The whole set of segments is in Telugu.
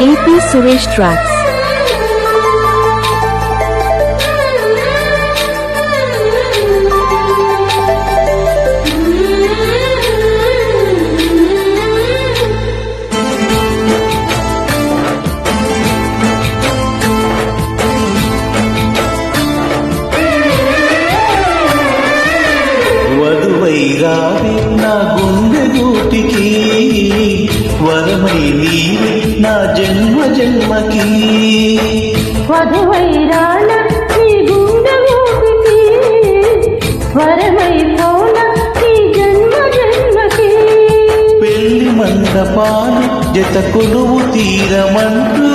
AP Suresh Tracks. వధువైరావి నా గుండె గూటికి, వరమై నీవే నా జన్మ జన్మకి. వధువైరాన నీ గుండె గూటికి, వరమై పోన నీ జన్మ జన్మకి. పెళ్లి మండపాలు జత కొలువు తీరమంటూ,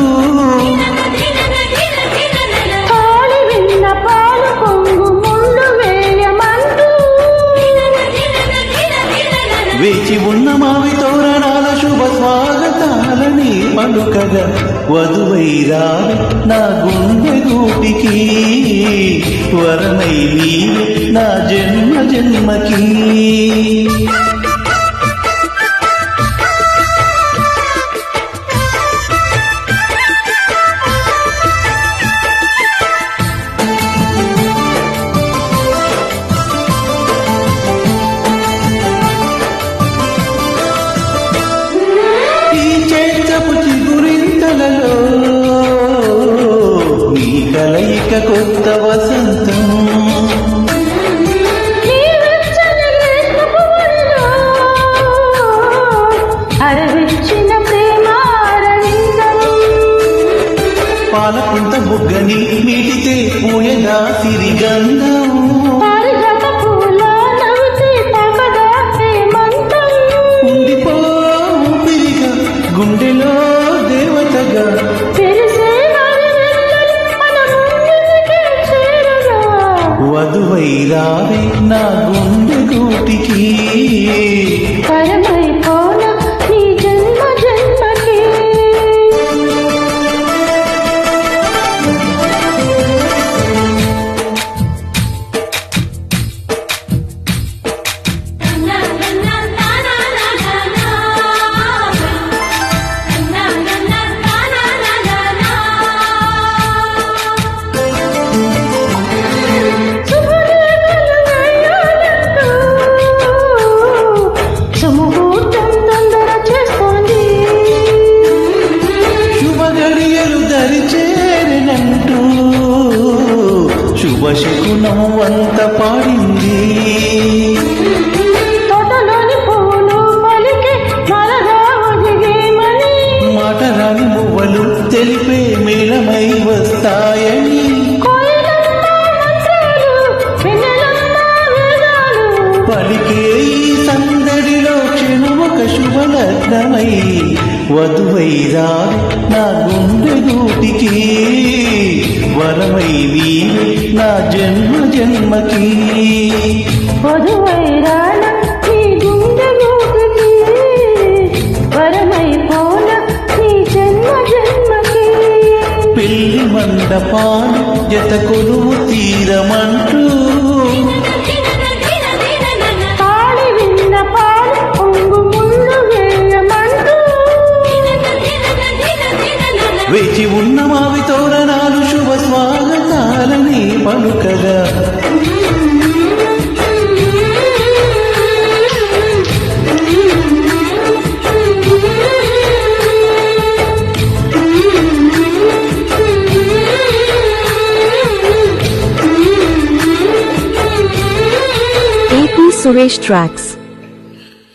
పాలి విన్న పాలు పొంగు ముళ్ళు వేయమంటూ, వేచి ఉన్న మావి తోరణాల శుభ స్వాగతాలని పలుకగా. వధువైరావి నా గుండె గూటికి, వరమై నీవే నా జన్మ జన్మకి. చిగురింతలలో నీ కలయిక కొత్త వసంతం. అరవిచ్చిన ప్రేమారవిందం, పాలకుంట బుగ్గని మీటితే పూయదా సిరిగంధం. పారిజాత పూల నవ్వుతే తాకదా హేమంతం. ఉండిపో ఊపిరిగా గుండెలో దేవతగా, తెరిసే నలువెన్నెలు మన ముంగిటికే చేరగా. వధువైరావి నా గుండె గూటికి, పరమై పోన నీ జన్మ జన్మకి. సుముహూర్తం తొందర చేస్తోంది, శుభ గడియలు దరిచేరినంటూ శుభశకునం వంత పాడింది. తోటలోని పూలు పలికే మలగా ఒదిగేమని, మాటరాని మువ్వలు తెలిపే మేళమై వస్తాయని. కోయిలమ్మ మంత్రాలు వెన్నెలమ్మ వేదాలు, పలికే ఈ సందడిలో క్షణమొక శుభలగ్నమై. వధువైరావి నా గుండె గూటికి, వరమై నీవే నా జన్మ జన్మకి. వధువైరాన నీ గుండె గూటికి, వరమై పోన నీ జన్మ జన్మకి. పెళ్లి మండపాలు జత కొలువు తీరమంటూ, పాడి విన్న పాలు పొంగు ముళ్ళు వేయమంటూ, వేచి ఉన్న మావి తోరణాలు శుభ స్వాగతాలని పలుకగా. AP Suresh Tracks.